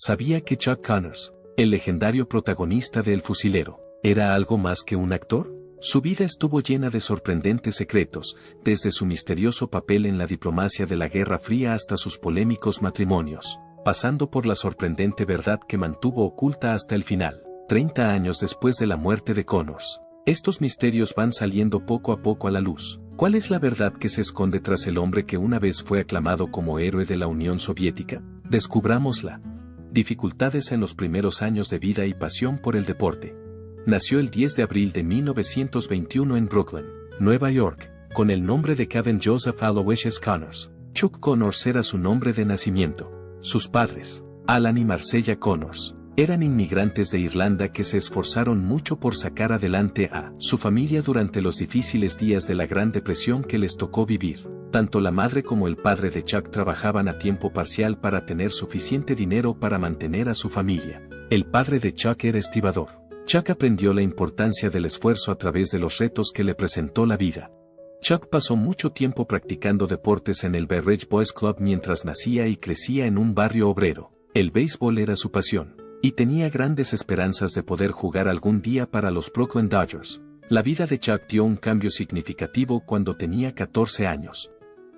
¿Sabía que Chuck Connors, el legendario protagonista de El Fusilero, era algo más que un actor? Su vida estuvo llena de sorprendentes secretos, desde su misterioso papel en la diplomacia de la Guerra Fría hasta sus polémicos matrimonios, pasando por la sorprendente verdad que mantuvo oculta hasta el final, 30 años después de la muerte de Connors. Estos misterios van saliendo poco a poco a la luz. ¿Cuál es la verdad que se esconde tras el hombre que una vez fue aclamado como héroe de la Unión Soviética? Descubrámosla. Dificultades en los primeros años de vida y pasión por el deporte. Nació el 10 de abril de 1921 en Brooklyn, Nueva York, con el nombre de Kevin Joseph Aloysius Connors. Chuck Connors era su nombre de nacimiento. Sus padres, Alan y Marcella Connors, eran inmigrantes de Irlanda que se esforzaron mucho por sacar adelante a su familia durante los difíciles días de la Gran Depresión que les tocó vivir. Tanto la madre como el padre de Chuck trabajaban a tiempo parcial para tener suficiente dinero para mantener a su familia. El padre de Chuck era estibador. Chuck aprendió la importancia del esfuerzo a través de los retos que le presentó la vida. Chuck pasó mucho tiempo practicando deportes en el Berridge Boys Club mientras nacía y crecía en un barrio obrero. El béisbol era su pasión, y tenía grandes esperanzas de poder jugar algún día para los Brooklyn Dodgers. La vida de Chuck dio un cambio significativo cuando tenía 14 años.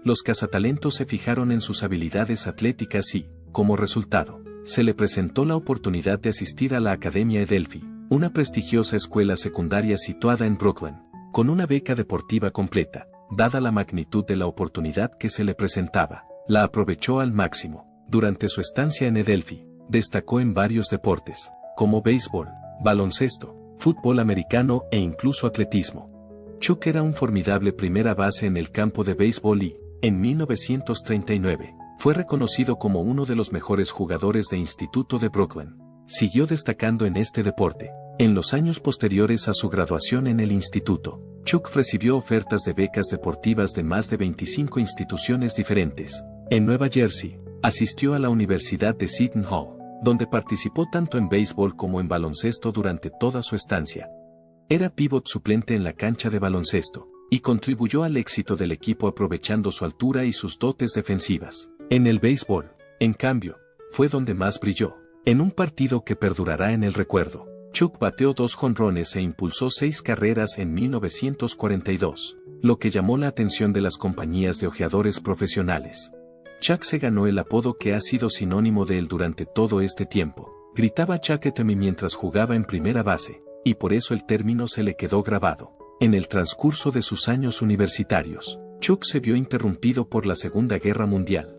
Los cazatalentos se fijaron en sus habilidades atléticas y, como resultado, se le presentó la oportunidad de asistir a la Academia Adelphi, una prestigiosa escuela secundaria situada en Brooklyn, con una beca deportiva completa. Dada la magnitud de la oportunidad que se le presentaba, la aprovechó al máximo. Durante su estancia en Adelphi, destacó en varios deportes, como béisbol, baloncesto, fútbol americano e incluso atletismo. Chuck era un formidable primera base en el campo de béisbol y, en 1939, fue reconocido como uno de los mejores jugadores de instituto de Brooklyn. Siguió destacando en este deporte. En los años posteriores a su graduación en el instituto, Chuck recibió ofertas de becas deportivas de más de 25 instituciones diferentes. En Nueva Jersey, asistió a la Universidad de Seton Hall, donde participó tanto en béisbol como en baloncesto durante toda su estancia. Era pívot suplente en la cancha de baloncesto, y contribuyó al éxito del equipo aprovechando su altura y sus dotes defensivas. En el béisbol, en cambio, fue donde más brilló. En un partido que perdurará en el recuerdo, Chuck bateó 2 jonrones e impulsó 6 carreras en 1942, lo que llamó la atención de las compañías de ojeadores profesionales. Chuck se ganó el apodo que ha sido sinónimo de él durante todo este tiempo. Gritaba Chuck at me mientras jugaba en primera base, y por eso el término se le quedó grabado. En el transcurso de sus años universitarios, Chuck se vio interrumpido por la Segunda Guerra Mundial.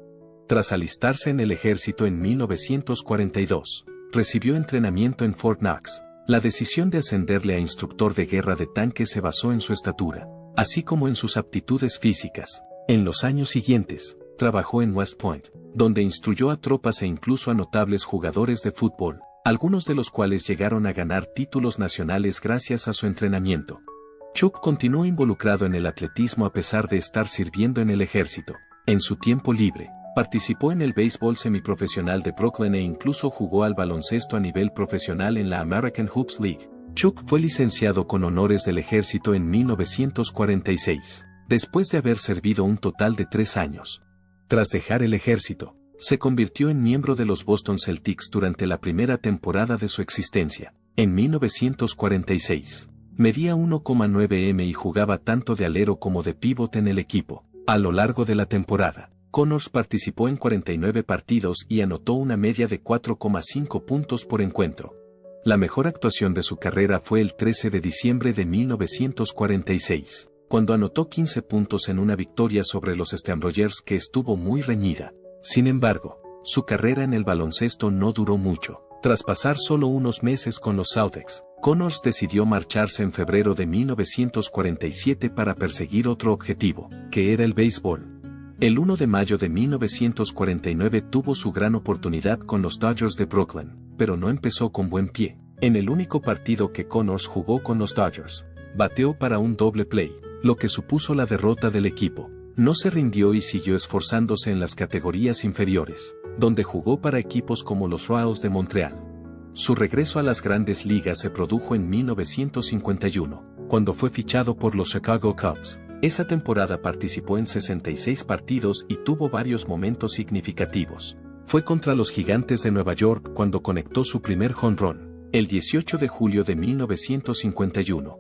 Tras alistarse en el ejército en 1942, recibió entrenamiento en Fort Knox. La decisión de ascenderle a instructor de guerra de tanque se basó en su estatura, así como en sus aptitudes físicas. En los años siguientes, trabajó en West Point, donde instruyó a tropas e incluso a notables jugadores de fútbol, algunos de los cuales llegaron a ganar títulos nacionales gracias a su entrenamiento. Chuck continuó involucrado en el atletismo a pesar de estar sirviendo en el ejército. En su tiempo libre, participó en el béisbol semiprofesional de Brooklyn e incluso jugó al baloncesto a nivel profesional en la American Hoops League. Chuck fue licenciado con honores del ejército en 1946, después de haber servido un total de 3 años. Tras dejar el ejército, se convirtió en miembro de los Boston Celtics durante la primera temporada de su existencia. En 1946, medía 1,9 m y jugaba tanto de alero como de pívot en el equipo. A lo largo de la temporada, Connors participó en 49 partidos y anotó una media de 4,5 puntos por encuentro. La mejor actuación de su carrera fue el 13 de diciembre de 1946, cuando anotó 15 puntos en una victoria sobre los Steamrollers que estuvo muy reñida. Sin embargo, su carrera en el baloncesto no duró mucho. Tras pasar solo unos meses con los Celtics, Connors decidió marcharse en febrero de 1947 para perseguir otro objetivo, que era el béisbol. El 1 de mayo de 1949 tuvo su gran oportunidad con los Dodgers de Brooklyn, pero no empezó con buen pie. En el único partido que Connors jugó con los Dodgers, bateó para un doble play, lo que supuso la derrota del equipo. No se rindió y siguió esforzándose en las categorías inferiores, donde jugó para equipos como los Royals de Montreal. Su regreso a las grandes ligas se produjo en 1951, cuando fue fichado por los Chicago Cubs. Esa temporada participó en 66 partidos y tuvo varios momentos significativos. Fue contra los Gigantes de Nueva York cuando conectó su primer home run, el 18 de julio de 1951.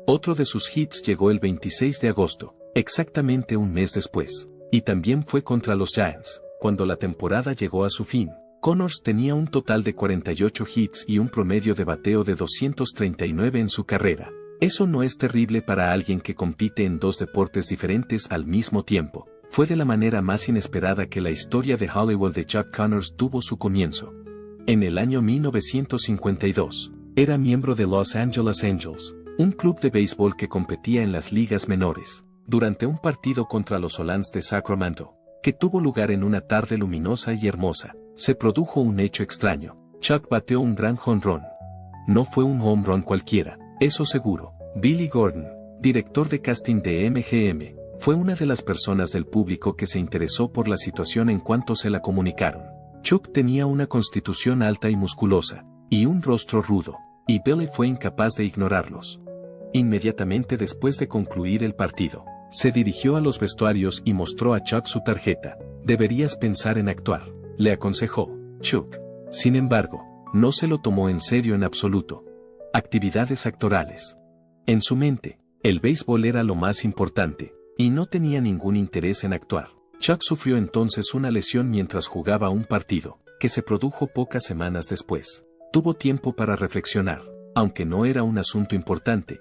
Otro de sus hits llegó el 26 de agosto, exactamente un mes después, y también fue contra los Giants, cuando la temporada llegó a su fin. Connors tenía un total de 48 hits y un promedio de bateo de 239 en su carrera. Eso no es terrible para alguien que compite en dos deportes diferentes al mismo tiempo. Fue de la manera más inesperada que la historia de Hollywood de Chuck Connors tuvo su comienzo. En el año 1952, era miembro de Los Angeles Angels, un club de béisbol que competía en las ligas menores, durante un partido contra los Solans de Sacramento, que tuvo lugar en una tarde luminosa y hermosa. Se produjo un hecho extraño. Chuck bateó un gran home run. No fue un home run cualquiera, eso seguro. Billy Gordon, director de casting de MGM, fue una de las personas del público que se interesó por la situación en cuanto se la comunicaron. Chuck tenía una constitución alta y musculosa, y un rostro rudo, y Billy fue incapaz de ignorarlos. Inmediatamente después de concluir el partido, se dirigió a los vestuarios y mostró a Chuck su tarjeta. Deberías pensar en actuar, le aconsejó Chuck. Sin embargo, no se lo tomó en serio en absoluto. Actividades actorales. En su mente, el béisbol era lo más importante, y no tenía ningún interés en actuar. Chuck sufrió entonces una lesión mientras jugaba un partido, que se produjo pocas semanas después. Tuvo tiempo para reflexionar, aunque no era un asunto importante.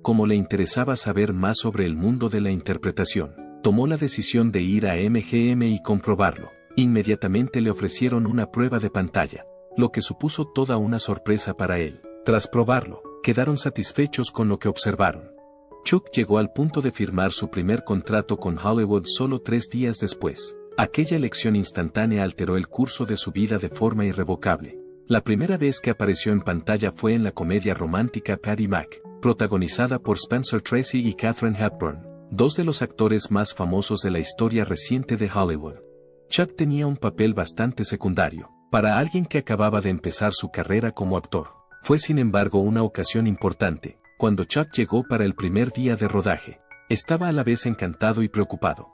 Como le interesaba saber más sobre el mundo de la interpretación, tomó la decisión de ir a MGM y comprobarlo. Inmediatamente le ofrecieron una prueba de pantalla, lo que supuso toda una sorpresa para él. Tras probarlo, quedaron satisfechos con lo que observaron. Chuck llegó al punto de firmar su primer contrato con Hollywood solo 3 días después. Aquella elección instantánea alteró el curso de su vida de forma irrevocable. La primera vez que apareció en pantalla fue en la comedia romántica Patty Mac, protagonizada por Spencer Tracy y Katharine Hepburn, dos de los actores más famosos de la historia reciente de Hollywood. Chuck tenía un papel bastante secundario, para alguien que acababa de empezar su carrera como actor. Fue sin embargo una ocasión importante, cuando Chuck llegó para el primer día de rodaje. Estaba a la vez encantado y preocupado.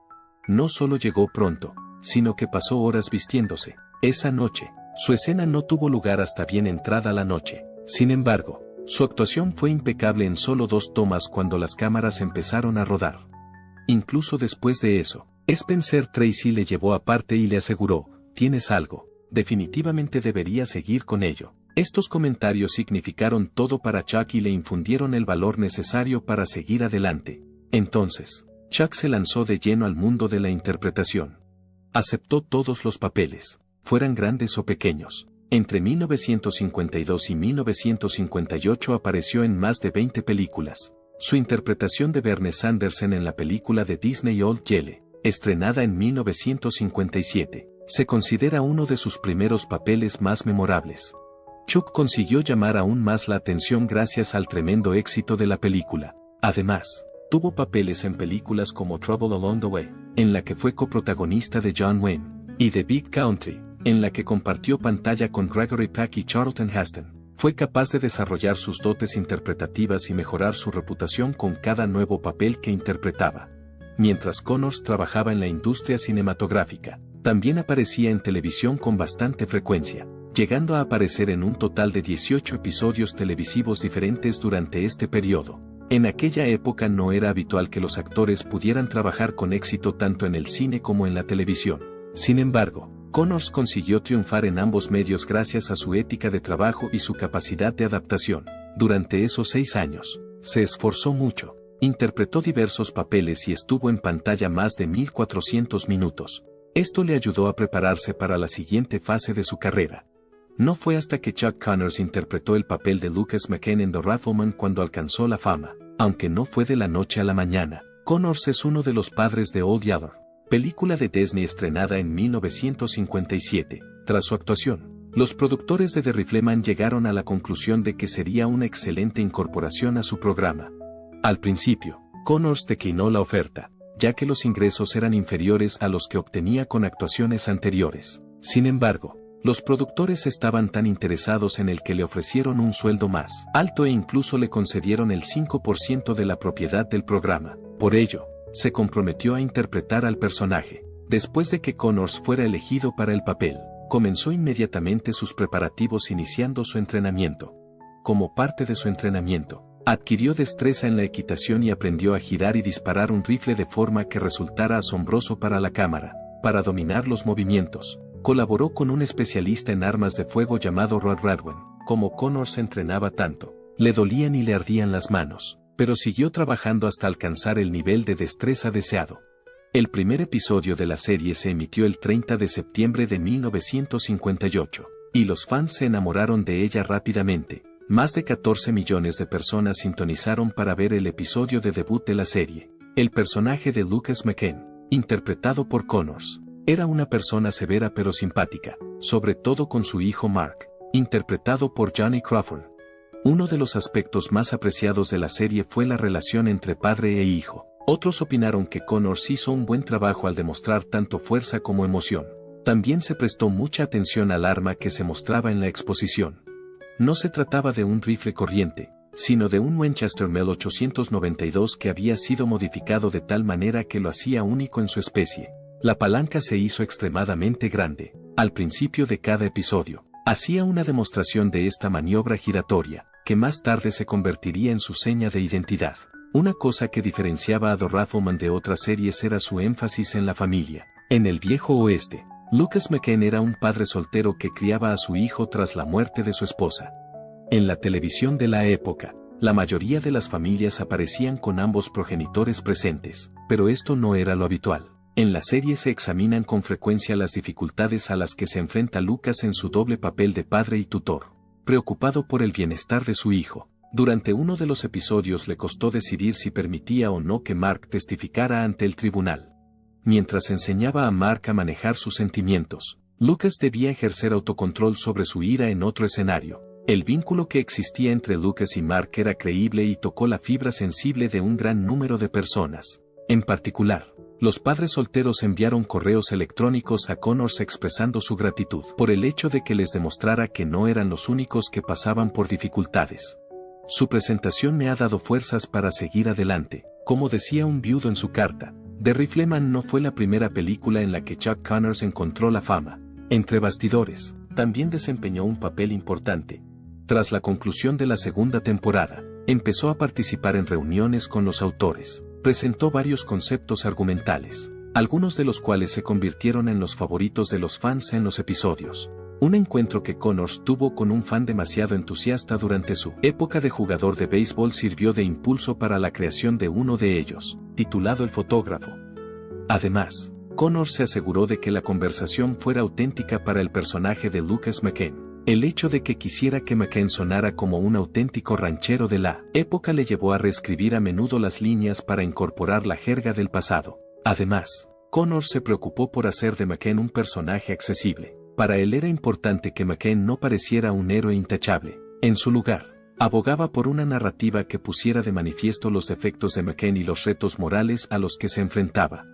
No solo llegó pronto, sino que pasó horas vistiéndose. Esa noche, su escena no tuvo lugar hasta bien entrada la noche. Sin embargo, su actuación fue impecable en solo 2 tomas cuando las cámaras empezaron a rodar. Incluso después de eso, Spencer Tracy le llevó aparte y le aseguró, «Tienes algo, definitivamente debería seguir con ello». Estos comentarios significaron todo para Chuck y le infundieron el valor necesario para seguir adelante. Entonces, Chuck se lanzó de lleno al mundo de la interpretación. Aceptó todos los papeles, fueran grandes o pequeños. Entre 1952 y 1958 apareció en más de 20 películas. Su interpretación de Bernie Sanderson en la película de Disney Old Yelle, estrenada en 1957, se considera uno de sus primeros papeles más memorables. Chuck consiguió llamar aún más la atención gracias al tremendo éxito de la película. Además, tuvo papeles en películas como Trouble Along the Way, en la que fue coprotagonista de John Wayne, y The Big Country, en la que compartió pantalla con Gregory Peck y Charlton Heston. Fue capaz de desarrollar sus dotes interpretativas y mejorar su reputación con cada nuevo papel que interpretaba. Mientras Connors trabajaba en la industria cinematográfica, también aparecía en televisión con bastante frecuencia, llegando a aparecer en un total de 18 episodios televisivos diferentes durante este periodo. En aquella época no era habitual que los actores pudieran trabajar con éxito tanto en el cine como en la televisión. Sin embargo, Connors consiguió triunfar en ambos medios gracias a su ética de trabajo y su capacidad de adaptación. Durante esos 6 años, se esforzó mucho, interpretó diversos papeles y estuvo en pantalla más de 1400 minutos. Esto le ayudó a prepararse para la siguiente fase de su carrera. No fue hasta que Chuck Connors interpretó el papel de Lucas McCann en The Rifleman cuando alcanzó la fama, aunque no fue de la noche a la mañana. Connors es uno de los padres de Old Yeller, película de Disney estrenada en 1957. Tras su actuación, los productores de The Rifleman llegaron a la conclusión de que sería una excelente incorporación a su programa. Al principio, Connors declinó la oferta, ya que los ingresos eran inferiores a los que obtenía con actuaciones anteriores. Sin embargo, los productores estaban tan interesados en él que le ofrecieron un sueldo más alto e incluso le concedieron el 5% de la propiedad del programa. Por ello, se comprometió a interpretar al personaje. Después de que Connors fuera elegido para el papel, Comenzó inmediatamente sus preparativos iniciando su entrenamiento. Como parte de su entrenamiento, adquirió destreza en la equitación y aprendió a girar y disparar un rifle de forma que resultara asombroso para la cámara. Para dominar los movimientos, colaboró con un especialista en armas de fuego llamado Rod Radwin. Como Connor se entrenaba tanto, le dolían y le ardían las manos, pero siguió trabajando hasta alcanzar el nivel de destreza deseado. El primer episodio de la serie se emitió el 30 de septiembre de 1958, y los fans se enamoraron de ella rápidamente. Más de 14 millones de personas sintonizaron para ver el episodio de debut de la serie. El personaje de Lucas McCann, interpretado por Connors, era una persona severa pero simpática, sobre todo con su hijo Mark, interpretado por Johnny Crawford. Uno de los aspectos más apreciados de la serie fue la relación entre padre e hijo. Otros opinaron que Connors hizo un buen trabajo al demostrar tanto fuerza como emoción. También se prestó mucha atención al arma que se mostraba en la exposición. No se trataba de un rifle corriente, sino de un Winchester 1892 que había sido modificado de tal manera que lo hacía único en su especie. La palanca se hizo extremadamente grande. Al principio de cada episodio, hacía una demostración de esta maniobra giratoria, que más tarde se convertiría en su seña de identidad. Una cosa que diferenciaba a The Rifleman de otras series era su énfasis en la familia. En el viejo oeste, Lucas McCann era un padre soltero que criaba a su hijo tras la muerte de su esposa. En la televisión de la época, la mayoría de las familias aparecían con ambos progenitores presentes, pero esto no era lo habitual. En la serie se examinan con frecuencia las dificultades a las que se enfrenta Lucas en su doble papel de padre y tutor. Preocupado por el bienestar de su hijo, durante uno de los episodios le costó decidir si permitía o no que Mark testificara ante el tribunal. Mientras enseñaba a Mark a manejar sus sentimientos, Lucas debía ejercer autocontrol sobre su ira en otro escenario. El vínculo que existía entre Lucas y Mark era creíble y tocó la fibra sensible de un gran número de personas. En particular, los padres solteros enviaron correos electrónicos a Connors expresando su gratitud por el hecho de que les demostrara que no eran los únicos que pasaban por dificultades. Su presentación me ha dado fuerzas para seguir adelante, como decía un viudo en su carta. The Rifleman no fue la primera película en la que Chuck Connors encontró la fama. Entre bastidores, también desempeñó un papel importante. Tras la conclusión de la segunda temporada, empezó a participar en reuniones con los autores. Presentó varios conceptos argumentales, algunos de los cuales se convirtieron en los favoritos de los fans en los episodios. Un encuentro que Connors tuvo con un fan demasiado entusiasta durante su época de jugador de béisbol sirvió de impulso para la creación de uno de ellos, titulado El Fotógrafo. Además, Connors se aseguró de que la conversación fuera auténtica para el personaje de Lucas McCann. El hecho de que quisiera que McCann sonara como un auténtico ranchero de la época le llevó a reescribir a menudo las líneas para incorporar la jerga del pasado. Además, Connors se preocupó por hacer de McCann un personaje accesible. Para él era importante que McCann no pareciera un héroe intachable. En su lugar, abogaba por una narrativa que pusiera de manifiesto los defectos de McCann y los retos morales a los que se enfrentaba.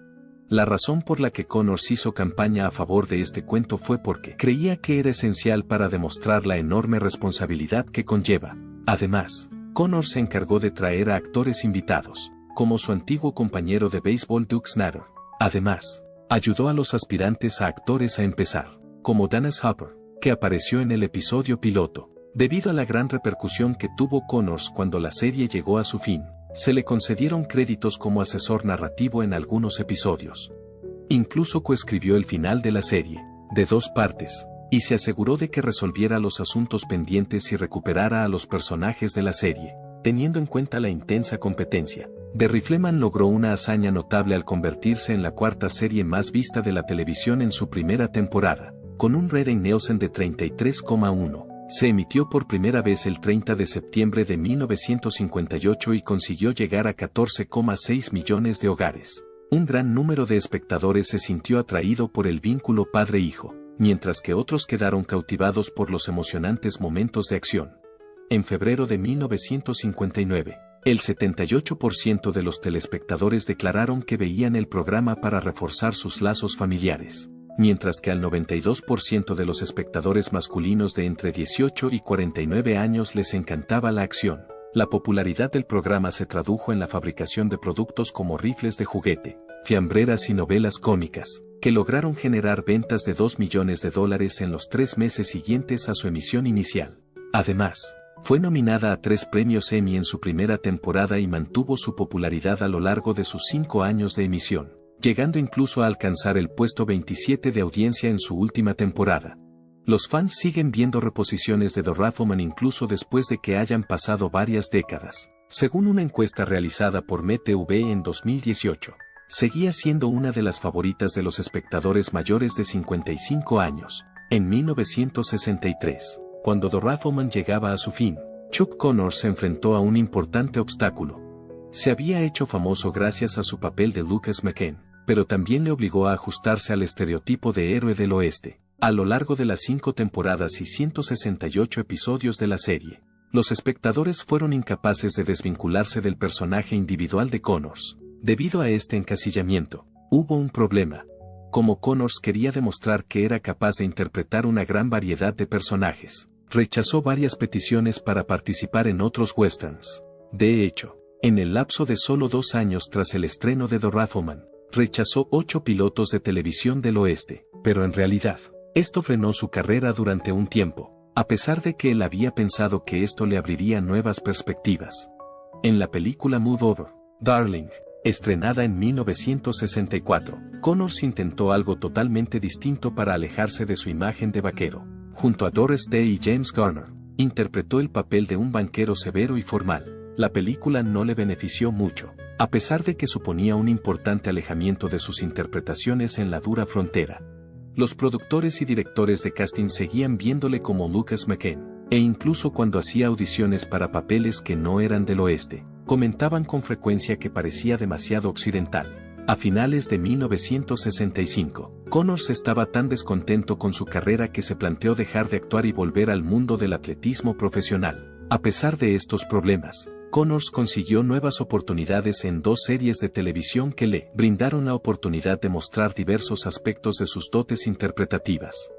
La razón por la que Connors hizo campaña a favor de este cuento fue porque creía que era esencial para demostrar la enorme responsabilidad que conlleva. Además, Connors se encargó de traer a actores invitados, como su antiguo compañero de béisbol Duke Snider. Además, ayudó a los aspirantes a actores a empezar, como Dennis Hopper, que apareció en el episodio piloto. Debido a la gran repercusión que tuvo Connors cuando la serie llegó a su fin, se le concedieron créditos como asesor narrativo en algunos episodios. Incluso coescribió el final de la serie, de 2 partes, y se aseguró de que resolviera los asuntos pendientes y recuperara a los personajes de la serie, teniendo en cuenta la intensa competencia. The Rifleman logró una hazaña notable al convertirse en la 4ª serie más vista de la televisión en su primera temporada, con un rating Nielsen de 33,1. Se emitió por primera vez el 30 de septiembre de 1958 y consiguió llegar a 14,6 millones de hogares. Un gran número de espectadores se sintió atraído por el vínculo padre-hijo, mientras que otros quedaron cautivados por los emocionantes momentos de acción. En febrero de 1959, el 78% de los telespectadores declararon que veían el programa para reforzar sus lazos familiares, mientras que al 92% de los espectadores masculinos de entre 18 y 49 años les encantaba la acción. La popularidad del programa se tradujo en la fabricación de productos como rifles de juguete, fiambreras y novelas cómicas, que lograron generar ventas de $2 millones en los 3 meses siguientes a su emisión inicial. Además, fue nominada a 3 premios Emmy en su primera temporada y mantuvo su popularidad a lo largo de sus 5 años de emisión, llegando incluso a alcanzar el puesto 27 de audiencia en su última temporada. Los fans siguen viendo reposiciones de The Raffoman incluso después de que hayan pasado varias décadas. Según una encuesta realizada por MTV en 2018, seguía siendo una de las favoritas de los espectadores mayores de 55 años. En 1963, cuando The Raffoman llegaba a su fin, Chuck Connors se enfrentó a un importante obstáculo. Se había hecho famoso gracias a su papel de Lucas McCann, pero también le obligó a ajustarse al estereotipo de héroe del oeste. A lo largo de las 5 temporadas y 168 episodios de la serie, los espectadores fueron incapaces de desvincularse del personaje individual de Connors. Debido a este encasillamiento, hubo un problema. Como Connors quería demostrar que era capaz de interpretar una gran variedad de personajes, rechazó varias peticiones para participar en otros westerns. De hecho, en el lapso de solo 2 años tras el estreno de The Raffoman, rechazó 8 pilotos de televisión del oeste, pero en realidad, esto frenó su carrera durante un tiempo, a pesar de que él había pensado que esto le abriría nuevas perspectivas. En la película Move Over, Darling, estrenada en 1964, Connors intentó algo totalmente distinto para alejarse de su imagen de vaquero. Junto a Doris Day y James Garner, interpretó el papel de un banquero severo y formal. La película no le benefició mucho, a pesar de que suponía un importante alejamiento de sus interpretaciones en la dura frontera. Los productores y directores de casting seguían viéndole como Lucas McCann, e incluso cuando hacía audiciones para papeles que no eran del oeste, comentaban con frecuencia que parecía demasiado occidental. A finales de 1965, Connors estaba tan descontento con su carrera que se planteó dejar de actuar y volver al mundo del atletismo profesional. A pesar de estos problemas, Connors consiguió nuevas oportunidades en 2 series de televisión que le brindaron la oportunidad de mostrar diversos aspectos de sus dotes interpretativas.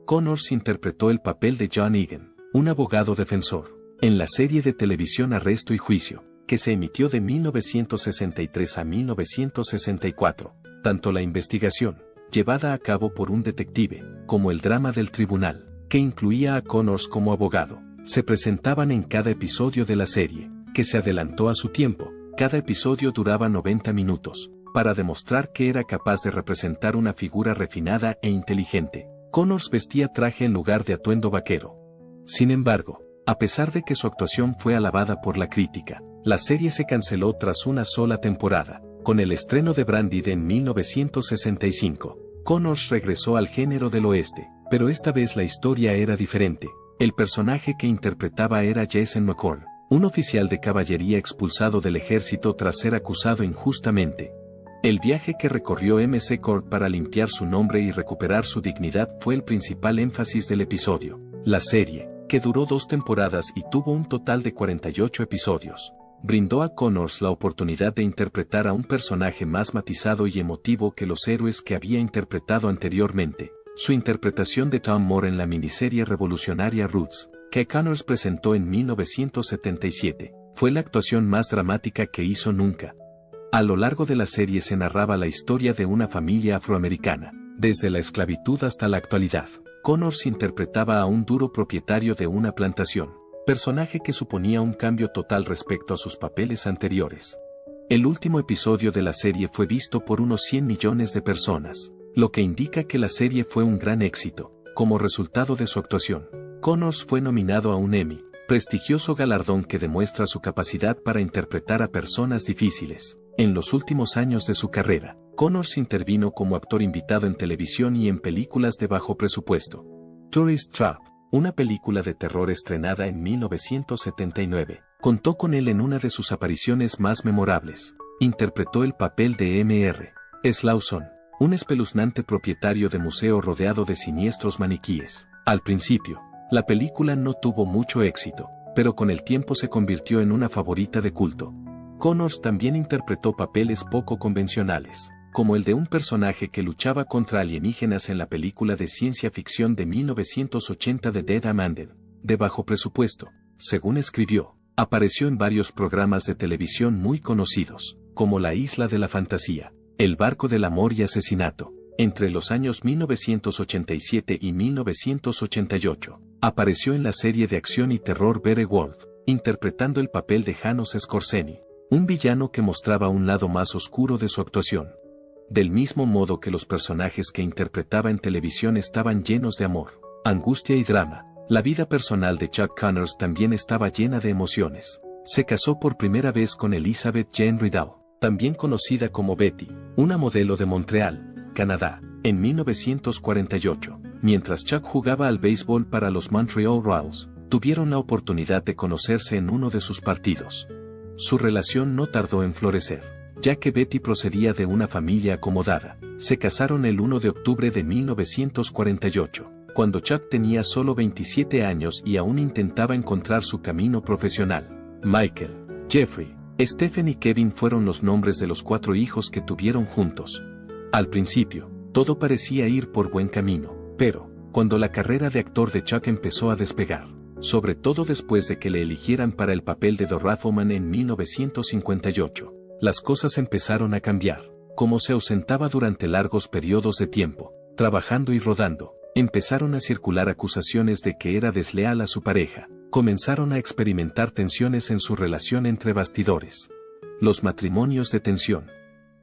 Connors interpretó el papel de John Egan, un abogado defensor, en la serie de televisión Arresto y Juicio, que se emitió de 1963 a 1964. Tanto la investigación, llevada a cabo por un detective, como el drama del tribunal, que incluía a Connors como abogado, se presentaban en cada episodio de la serie, que se adelantó a su tiempo. Cada episodio duraba 90 minutos, para demostrar que era capaz de representar una figura refinada e inteligente. Connors vestía traje en lugar de atuendo vaquero. Sin embargo, a pesar de que su actuación fue alabada por la crítica, la serie se canceló tras una sola temporada. Con el estreno de Branded en 1965, Connors regresó al género del oeste, pero esta vez la historia era diferente. El personaje que interpretaba era Jason McCord, un oficial de caballería expulsado del ejército tras ser acusado injustamente. El viaje que recorrió McCord para limpiar su nombre y recuperar su dignidad fue el principal énfasis del episodio. La serie, que duró 2 temporadas y tuvo un total de 48 episodios, brindó a Connors la oportunidad de interpretar a un personaje más matizado y emotivo que los héroes que había interpretado anteriormente. Su interpretación de Tom Moore en la miniserie revolucionaria Roots, que Connors presentó en 1977, fue la actuación más dramática que hizo nunca. A lo largo de la serie se narraba la historia de una familia afroamericana, desde la esclavitud hasta la actualidad. Connors interpretaba a un duro propietario de una plantación, personaje que suponía un cambio total respecto a sus papeles anteriores. El último episodio de la serie fue visto por unos 100 millones de personas, lo que indica que la serie fue un gran éxito. Como resultado de su actuación, Connors fue nominado a un Emmy, prestigioso galardón que demuestra su capacidad para interpretar a personas difíciles. En los últimos años de su carrera, Connors intervino como actor invitado en televisión y en películas de bajo presupuesto. Tourist Trap, una película de terror estrenada en 1979, contó con él en una de sus apariciones más memorables. Interpretó el papel de M.R. Slauson, un espeluznante propietario de museo rodeado de siniestros maniquíes. Al principio, la película no tuvo mucho éxito, pero con el tiempo se convirtió en una favorita de culto. Connors también interpretó papeles poco convencionales, como el de un personaje que luchaba contra alienígenas en la película de ciencia ficción de 1980 de Dead Amandel, de bajo presupuesto. Según escribió, apareció en varios programas de televisión muy conocidos, como La Isla de la Fantasía, El barco del amor y asesinato. Entre los años 1987 y 1988, apareció en la serie de acción y terror Werewolf, interpretando el papel de Janos Skorzeny, un villano que mostraba un lado más oscuro de su actuación. Del mismo modo que los personajes que interpretaba en televisión estaban llenos de amor, angustia y drama, la vida personal de Chuck Connors también estaba llena de emociones. Se casó por primera vez con Elizabeth Jane Riddell, también conocida como Betty, una modelo de Montreal, Canadá, en 1948. Mientras Chuck jugaba al béisbol para los Montreal Royals, tuvieron la oportunidad de conocerse en uno de sus partidos. Su relación no tardó en florecer, ya que Betty procedía de una familia acomodada. Se casaron el 1 de octubre de 1948, cuando Chuck tenía solo 27 años y aún intentaba encontrar su camino profesional. Michael, Jeffrey, Stephen y Kevin fueron los nombres de los 4 hijos que tuvieron juntos. Al principio, todo parecía ir por buen camino, pero, cuando la carrera de actor de Chuck empezó a despegar, sobre todo después de que le eligieran para el papel de Dorothy Mann en 1958, las cosas empezaron a cambiar. Como se ausentaba durante largos periodos de tiempo, trabajando y rodando, empezaron a circular acusaciones de que era desleal a su pareja. Comenzaron a experimentar tensiones en su relación entre bastidores. Los matrimonios de tensión.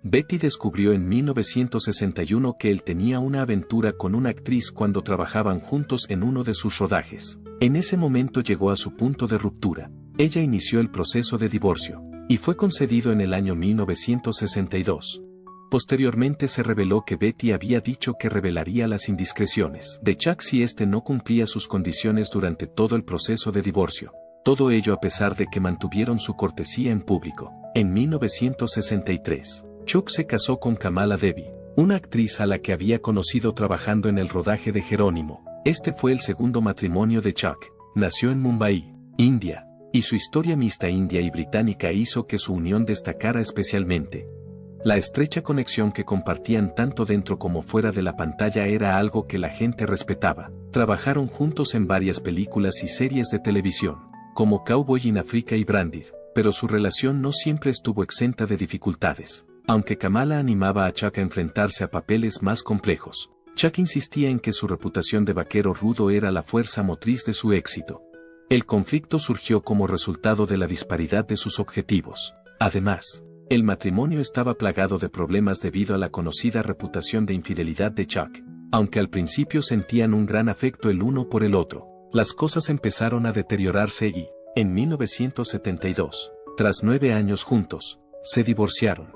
Betty descubrió en 1961 que él tenía una aventura con una actriz cuando trabajaban juntos en uno de sus rodajes. En ese momento llegó a su punto de ruptura. Ella inició el proceso de divorcio, y fue concedido en el año 1962. Posteriormente se reveló que Betty había dicho que revelaría las indiscreciones de Chuck si éste no cumplía sus condiciones durante todo el proceso de divorcio. Todo ello a pesar de que mantuvieron su cortesía en público. En 1963, Chuck se casó con Kamala Devi, una actriz a la que había conocido trabajando en el rodaje de Jerónimo. Este fue el segundo matrimonio de Chuck. Nació en Mumbai, India, y su historia mixta india y británica hizo que su unión destacara especialmente. La estrecha conexión que compartían tanto dentro como fuera de la pantalla era algo que la gente respetaba. Trabajaron juntos en varias películas y series de televisión, como Cowboy in Africa y Branded, pero su relación no siempre estuvo exenta de dificultades. Aunque Kamala animaba a Chuck a enfrentarse a papeles más complejos, Chuck insistía en que su reputación de vaquero rudo era la fuerza motriz de su éxito. El conflicto surgió como resultado de la disparidad de sus objetivos. Además, el matrimonio estaba plagado de problemas debido a la conocida reputación de infidelidad de Chuck. Aunque al principio sentían un gran afecto el uno por el otro, las cosas empezaron a deteriorarse y, en 1972, tras 9 años juntos, se divorciaron.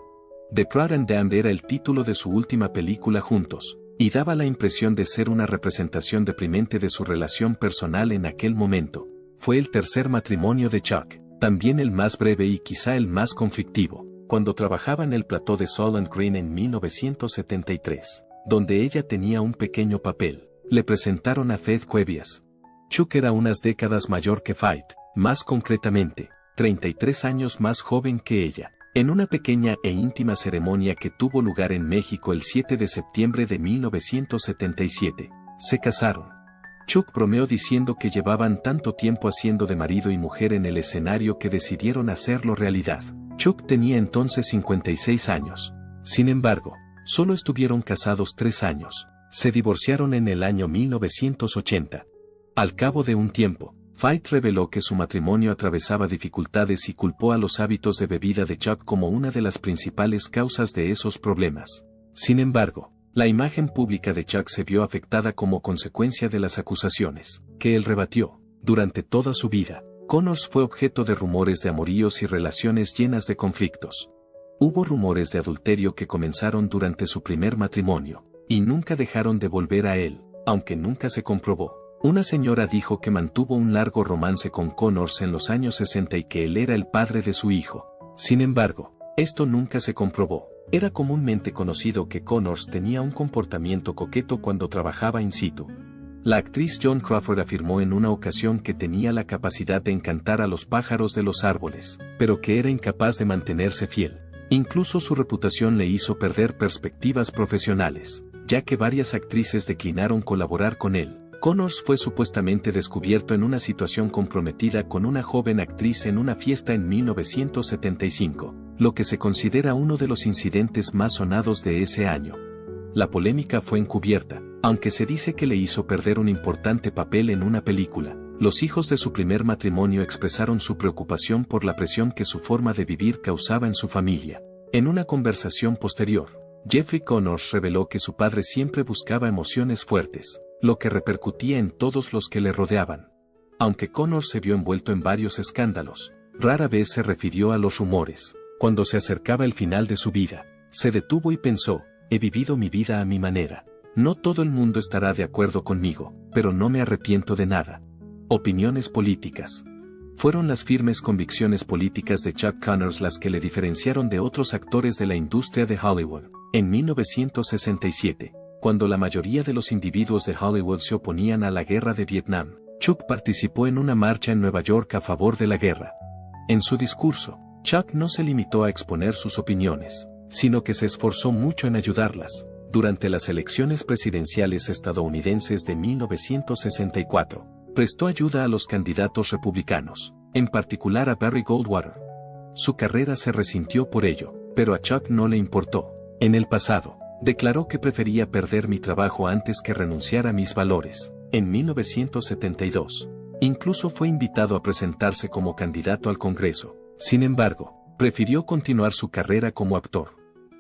The Proud and Damned era el título de su última película juntos, y daba la impresión de ser una representación deprimente de su relación personal en aquel momento. Fue el tercer matrimonio de Chuck, también el más breve y quizá el más conflictivo. Cuando trabajaba en el plató de Soylent Green en 1973, donde ella tenía un pequeño papel, le presentaron a Faith Cuevias. Chuck era unas décadas mayor que Faith, más concretamente, 33 años más joven que ella. En una pequeña e íntima ceremonia que tuvo lugar en México el 7 de septiembre de 1977, se casaron. Chuck bromeó diciendo que llevaban tanto tiempo haciendo de marido y mujer en el escenario que decidieron hacerlo realidad. Chuck tenía entonces 56 años. Sin embargo, solo estuvieron casados 3 años. Se divorciaron en el año 1980. Al cabo de un tiempo, Faith reveló que su matrimonio atravesaba dificultades y culpó a los hábitos de bebida de Chuck como una de las principales causas de esos problemas. Sin embargo, la imagen pública de Chuck se vio afectada como consecuencia de las acusaciones, que él rebatió. Durante toda su vida, Connors fue objeto de rumores de amoríos y relaciones llenas de conflictos. Hubo rumores de adulterio que comenzaron durante su primer matrimonio, y nunca dejaron de volver a él, aunque nunca se comprobó. Una señora dijo que mantuvo un largo romance con Connors en los años 60 y que él era el padre de su hijo. Sin embargo, esto nunca se comprobó. Era comúnmente conocido que Connors tenía un comportamiento coqueto cuando trabajaba in situ. La actriz Joan Crawford afirmó en una ocasión que tenía la capacidad de encantar a los pájaros de los árboles, pero que era incapaz de mantenerse fiel. Incluso su reputación le hizo perder perspectivas profesionales, ya que varias actrices declinaron colaborar con él. Connors fue supuestamente descubierto en una situación comprometida con una joven actriz en una fiesta en 1975, lo que se considera uno de los incidentes más sonados de ese año. La polémica fue encubierta, aunque se dice que le hizo perder un importante papel en una película. Los hijos de su primer matrimonio expresaron su preocupación por la presión que su forma de vivir causaba en su familia. En una conversación posterior, Jeffrey Connors reveló que su padre siempre buscaba emociones fuertes, lo que repercutía en todos los que le rodeaban. Aunque Connors se vio envuelto en varios escándalos, rara vez se refirió a los rumores. Cuando se acercaba el final de su vida, se detuvo y pensó: he vivido mi vida a mi manera. No todo el mundo estará de acuerdo conmigo, pero no me arrepiento de nada. Opiniones políticas. Fueron las firmes convicciones políticas de Chuck Connors las que le diferenciaron de otros actores de la industria de Hollywood. En 1967, cuando la mayoría de los individuos de Hollywood se oponían a la guerra de Vietnam, Chuck participó en una marcha en Nueva York a favor de la guerra. En su discurso, Chuck no se limitó a exponer sus opiniones, sino que se esforzó mucho en ayudarlas. Durante las elecciones presidenciales estadounidenses de 1964, prestó ayuda a los candidatos republicanos, en particular a Barry Goldwater. Su carrera se resintió por ello, pero a Chuck no le importó. En el pasado, declaró que prefería perder mi trabajo antes que renunciar a mis valores. En 1972, incluso fue invitado a presentarse como candidato al Congreso. Sin embargo, prefirió continuar su carrera como actor.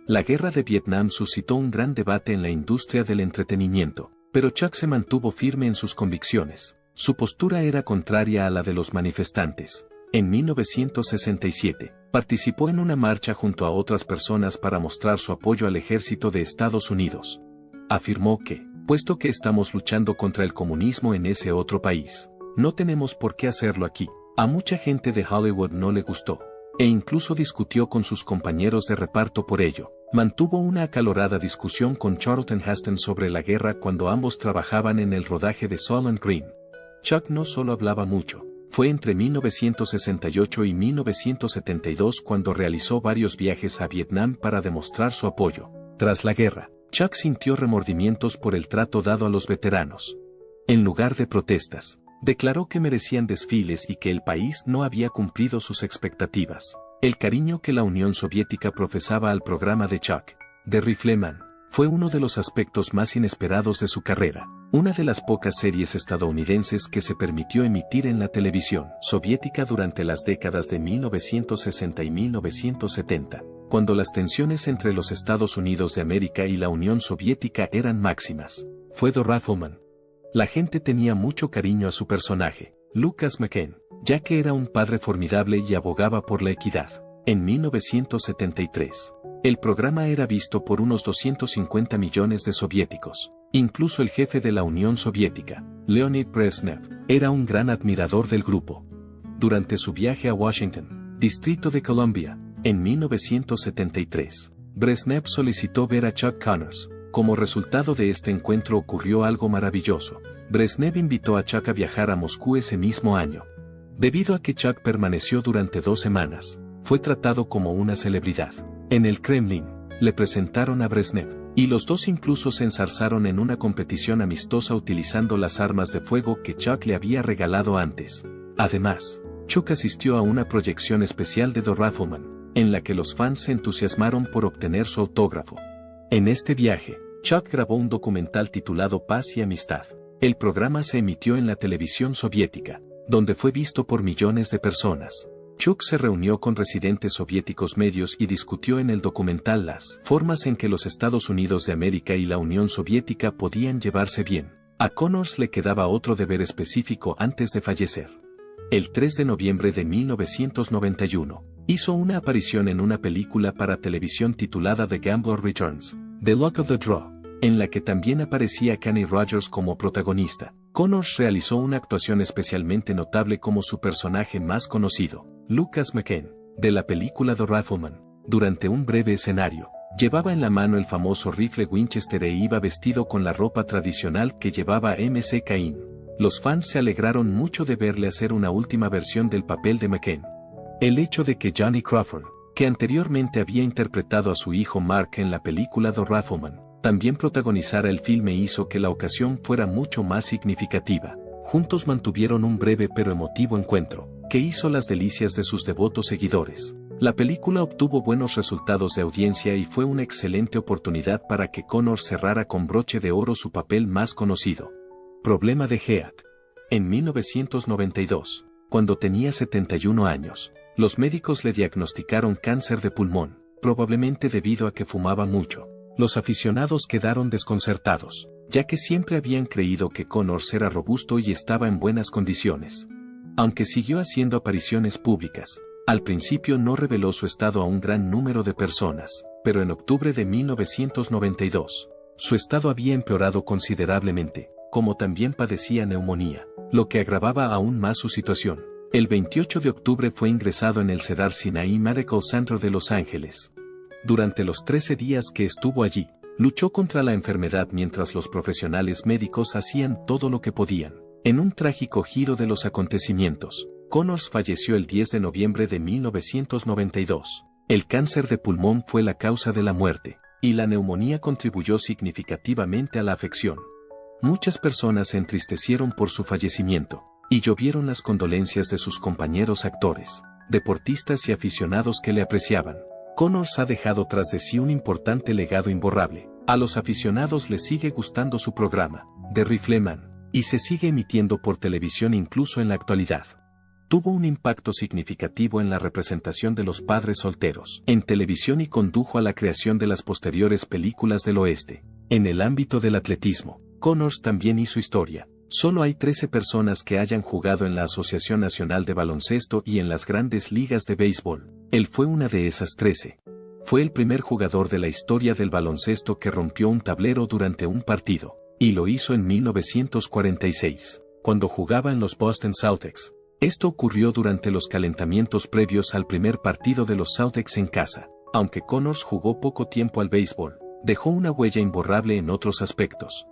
La guerra de Vietnam suscitó un gran debate en la industria del entretenimiento, pero Chuck se mantuvo firme en sus convicciones. Su postura era contraria a la de los manifestantes. En 1967, participó en una marcha junto a otras personas para mostrar su apoyo al ejército de Estados Unidos. Afirmó que, puesto que estamos luchando contra el comunismo en ese otro país, no tenemos por qué hacerlo aquí. A mucha gente de Hollywood no le gustó, e incluso discutió con sus compañeros de reparto por ello. Mantuvo una acalorada discusión con Charlton Heston sobre la guerra cuando ambos trabajaban en el rodaje de Soylent Green. Chuck no solo hablaba mucho. Fue entre 1968 y 1972 cuando realizó varios viajes a Vietnam para demostrar su apoyo. Tras la guerra, Chuck sintió remordimientos por el trato dado a los veteranos. En lugar de protestas, declaró que merecían desfiles y que el país no había cumplido sus expectativas. El cariño que la Unión Soviética profesaba al programa de Chuck, The Rifleman, fue uno de los aspectos más inesperados de su carrera. Una de las pocas series estadounidenses que se permitió emitir en la televisión soviética durante las décadas de 1960 y 1970, cuando las tensiones entre los Estados Unidos de América y la Unión Soviética eran máximas, fue The Rifleman. La gente tenía mucho cariño a su personaje, Lucas McCann, ya que era un padre formidable y abogaba por la equidad. En 1973, el programa era visto por unos 250 millones de soviéticos. Incluso el jefe de la Unión Soviética, Leonid Brezhnev, era un gran admirador del grupo. Durante su viaje a Washington, Distrito de Columbia, en 1973, Brezhnev solicitó ver a Chuck Connors. Como resultado de este encuentro ocurrió algo maravilloso. Brezhnev invitó a Chuck a viajar a Moscú ese mismo año. Debido a que Chuck permaneció durante 2 semanas, fue tratado como una celebridad. En el Kremlin, le presentaron a Brezhnev, y los dos incluso se enzarzaron en una competición amistosa utilizando las armas de fuego que Chuck le había regalado antes. Además, Chuck asistió a una proyección especial de The Rifleman, en la que los fans se entusiasmaron por obtener su autógrafo. En este viaje, Chuck grabó un documental titulado Paz y Amistad. El programa se emitió en la televisión soviética, donde fue visto por millones de personas. Chuck se reunió con residentes soviéticos medios y discutió en el documental las formas en que los Estados Unidos de América y la Unión Soviética podían llevarse bien. A Connors le quedaba otro deber específico antes de fallecer. El 3 de noviembre de 1991, hizo una aparición en una película para televisión titulada The Gambler Returns, The Luck of the Draw, en la que también aparecía Kenny Rogers como protagonista. Connors realizó una actuación especialmente notable como su personaje más conocido, Lucas McCann, de la película The Rifleman. Durante un breve escenario, llevaba en la mano el famoso rifle Winchester e iba vestido con la ropa tradicional que llevaba M.C. Cain. Los fans se alegraron mucho de verle hacer una última versión del papel de McCann. El hecho de que Johnny Crawford, que anteriormente había interpretado a su hijo Mark en la película The Rifleman, también protagonizara el filme hizo que la ocasión fuera mucho más significativa. Juntos mantuvieron un breve pero emotivo encuentro, que hizo las delicias de sus devotos seguidores. La película obtuvo buenos resultados de audiencia y fue una excelente oportunidad para que Connors cerrara con broche de oro su papel más conocido. Problema de Heath. En 1992, cuando tenía 71 años, los médicos le diagnosticaron cáncer de pulmón, probablemente debido a que fumaba mucho. Los aficionados quedaron desconcertados, ya que siempre habían creído que Connors era robusto y estaba en buenas condiciones. Aunque siguió haciendo apariciones públicas, al principio no reveló su estado a un gran número de personas, pero en octubre de 1992, su estado había empeorado considerablemente, como también padecía neumonía, lo que agravaba aún más su situación. El 28 de octubre fue ingresado en el Cedar Sinai Medical Center de Los Ángeles. Durante los 13 días que estuvo allí, luchó contra la enfermedad mientras los profesionales médicos hacían todo lo que podían. En un trágico giro de los acontecimientos, Connors falleció el 10 de noviembre de 1992. El cáncer de pulmón fue la causa de la muerte, y la neumonía contribuyó significativamente a la afección. Muchas personas se entristecieron por su fallecimiento, y llovieron las condolencias de sus compañeros actores, deportistas y aficionados que le apreciaban. Connors ha dejado tras de sí un importante legado imborrable. A los aficionados les sigue gustando su programa, The Rifleman, y se sigue emitiendo por televisión incluso en la actualidad. Tuvo un impacto significativo en la representación de los padres solteros en televisión y condujo a la creación de las posteriores películas del oeste. En el ámbito del atletismo, Connors también hizo historia. Solo hay 13 personas que hayan jugado en la Asociación Nacional de Baloncesto y en las grandes ligas de béisbol. Él fue una de esas 13. Fue el primer jugador de la historia del baloncesto que rompió un tablero durante un partido, y lo hizo en 1946, cuando jugaba en los Boston Celtics. Esto ocurrió durante los calentamientos previos al primer partido de los Celtics en casa. Aunque Connors jugó poco tiempo al béisbol, dejó una huella imborrable en otros aspectos.